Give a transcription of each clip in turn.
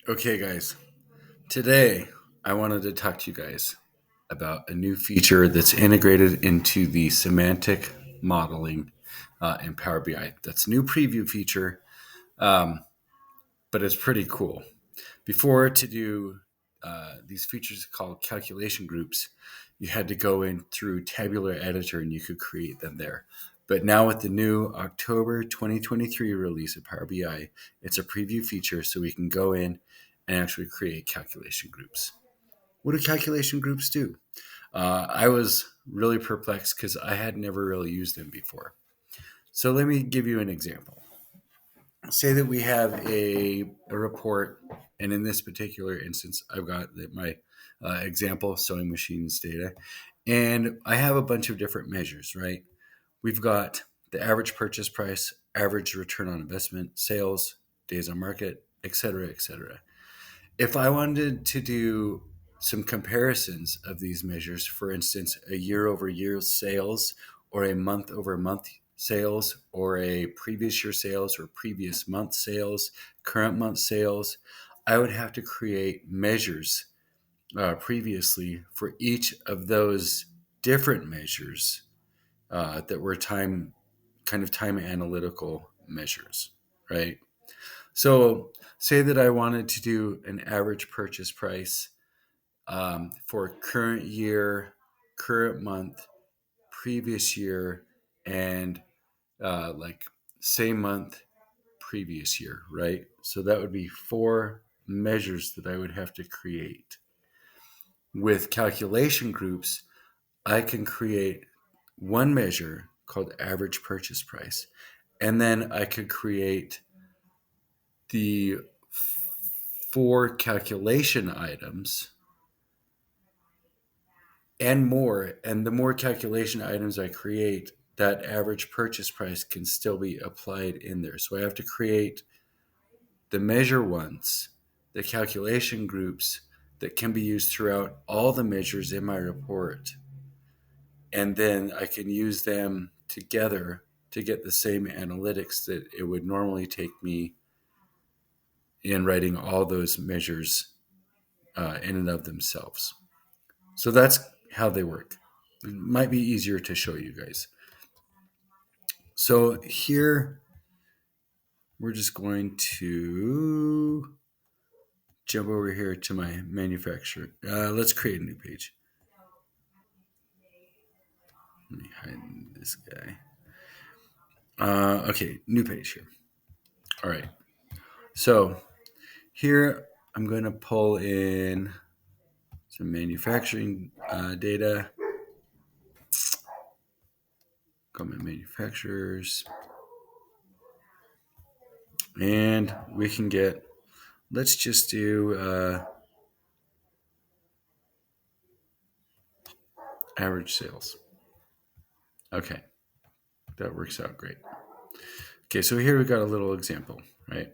Okay, guys. Today, I wanted to talk to you guys about a new feature that's integrated into the semantic modeling in Power BI. That's a new preview feature, um, but it's pretty cool. Before, to do these features called calculation groups, you had to go in through Tabular Editor and you could create them there. But now with the new October 2023 release of Power BI, it's a preview feature so we can go in and actually create calculation groups. What do calculation groups do? I was really perplexed because I had never really used them before. So let me give you an example. Say that we have a report, and in this particular instance, I've got my example sewing machines data, and I have a bunch of different measures, right? We've got the average purchase price, average return on investment, sales, days on market, et cetera, et cetera. If I wanted to do some comparisons of these measures, for instance, a year over year sales or a month over month sales or a previous year sales or previous month sales, current month sales, I would have to create measures previously for each of those different measures that were time analytical measures, right? So, say that I wanted to do an average purchase price for current year, current month, previous year, and like same month, previous year, right? So that would be four measures that I would have to create. With calculation groups, I can create one measure called average purchase price, and then I could create the four calculation items and more. And the more calculation items I create, that average purchase price can still be applied in there. So I have to create the measure ones, the calculation groups that can be used throughout all the measures in my report. And then I can use them together to get the same analytics that it would normally take me in writing all those measures in and of themselves. So that's how they work. It might be easier to show you guys. So here we're just going to jump over here to my manufacturer. Let's create a new page. Let me hide this guy. Okay, new page here. All right. So here I'm going to pull in some manufacturing data. Go my manufacturers. And we can get, let's just do average sales. Okay, that works out great. Okay, so here we got a little example, right?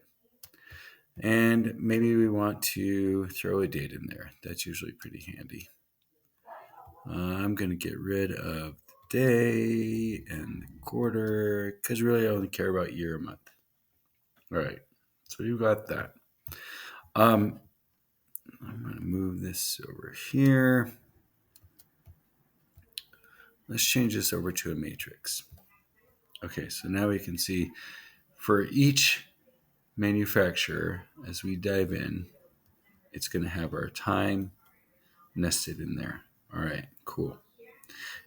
And maybe we want to throw a date in there. That's usually pretty handy. I'm going to get rid of the day and the quarter because really I only care about year or month. All right, so you got that. I'm going to move this over here. Let's change this over to a matrix. Okay, so now we can see for each manufacturer, as we dive in, it's going to have our time nested in there. All right, cool.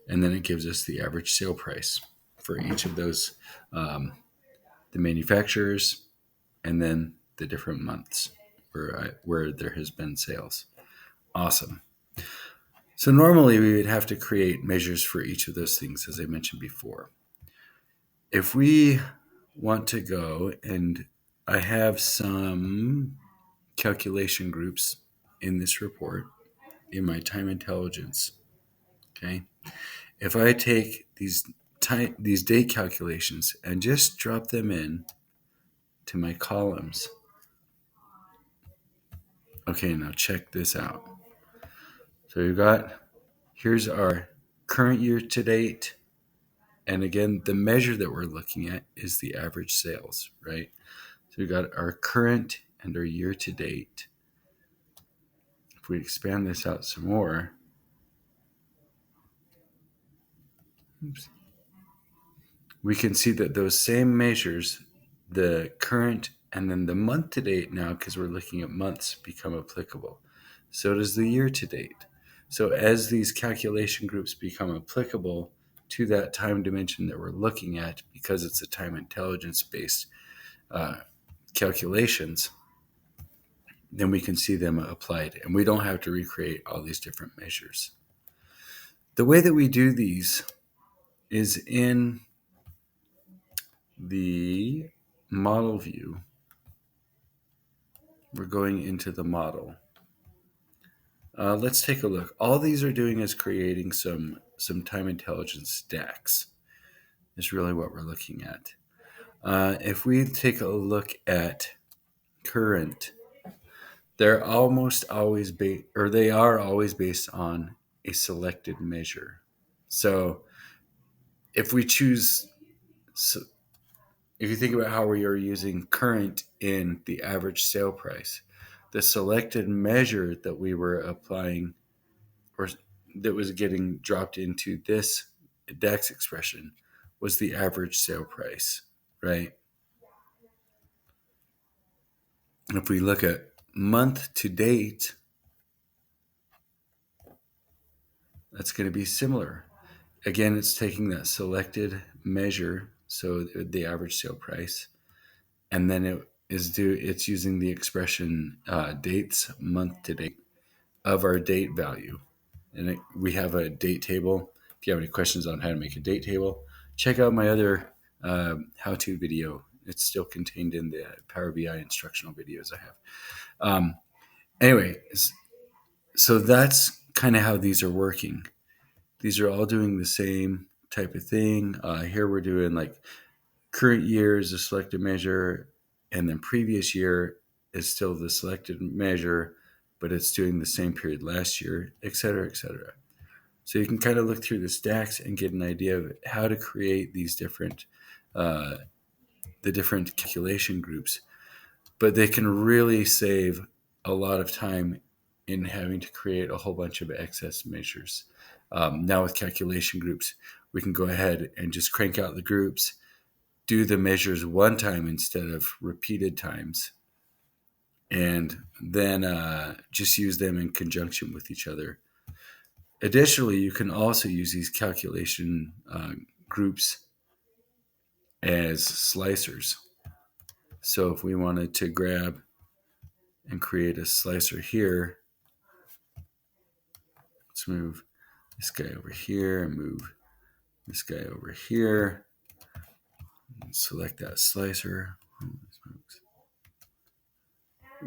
And then it gives us the average sale price for each of those, the manufacturers, and then the different months where there has been sales. Awesome. So normally we would have to create measures for each of those things, as I mentioned before. If we want to go, and I have some calculation groups in this report in my time intelligence. Okay. If I take these date calculations and just drop them in to my columns. Okay, now check this out. So we've got, here's our current year to date. And again, the measure that we're looking at is the average sales, right? So we've got our current and our year to date. if we expand this out some more, oops, we can see that those same measures, the current and then the month to date now, because we're looking at months, become applicable. So does the year to date. So as these calculation groups become applicable to that time dimension that we're looking at, because it's a time intelligence based uh, calculations, then we can see them applied, and we don't have to recreate all these different measures. The way that we do these is in the model view. We're going into the model. Let's take a look. All these are doing is creating some time intelligence stacks. Is really what we're looking at. If we take a look at current, they're almost always they are always based on a selected measure. So if we choose, so if you think about how we are using current in the average sale price, the selected measure that we were applying or that was getting dropped into this DAX expression was the average sale price, right? If we look at month to date, that's going to be similar. Again, it's taking that selected measure, so the average sale price, and then it's using the expression dates month to date of our date value. And we have a date table. If you have any questions on how to make a date table, check out my other how-to video. It's still contained in the Power BI instructional videos I have. Anyway, so that's kind of how these are working. These are all doing the same type of thing. Here we're doing like current year is a selected measure, and then previous year is still the selected measure, but it's doing the same period last year, et cetera, et cetera. So you can kind of look through the stacks and get an idea of how to create these different, the different calculation groups. But they can really save a lot of time in having to create a whole bunch of excess measures. Now with calculation groups, we can go ahead and just crank out the groups, do the measures one time instead of repeated times, and then just use them in conjunction with each other. Additionally, you can also use these calculation groups as slicers. So if we wanted to grab and create a slicer here, let's move this guy over here and move this guy over here. And select that slicer.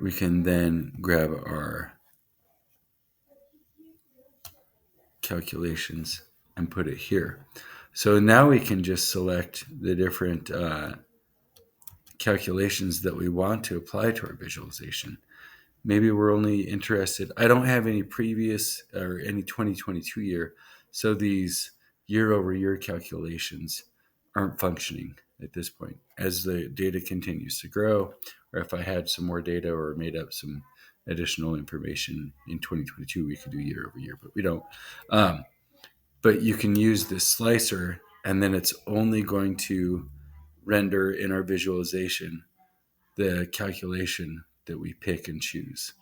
We can then grab our calculations and put it here. So now we can just select the different calculations that we want to apply to our visualization. Maybe we're only interested, I don't have any previous or any 2022 year, so these year over year calculations aren't functioning at this point. As the data continues to grow, or if I had some more data or made up some additional information in 2022, we could do year over year, but we don't. But you can use this slicer, and then it's only going to render in our visualization the calculation that we pick and choose.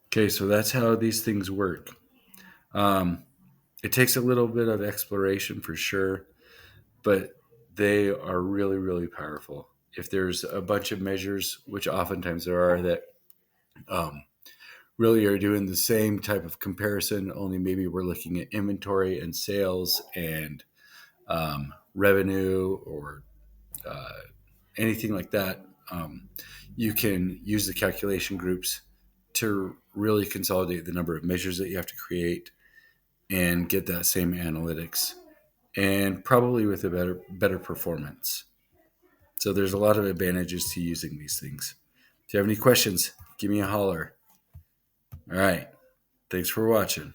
Okay, so that's how these things work. It takes a little bit of exploration for sure, but they are really, really powerful. If there's a bunch of measures, which oftentimes there are, that really are doing the same type of comparison, only maybe we're looking at inventory and sales and revenue or anything like that, you can use the calculation groups to really consolidate the number of measures that you have to create and get that same analytics, and probably with a better performance. So there's a lot of advantages to using these things. If you have any questions, give me a holler. All right. Thanks for watching.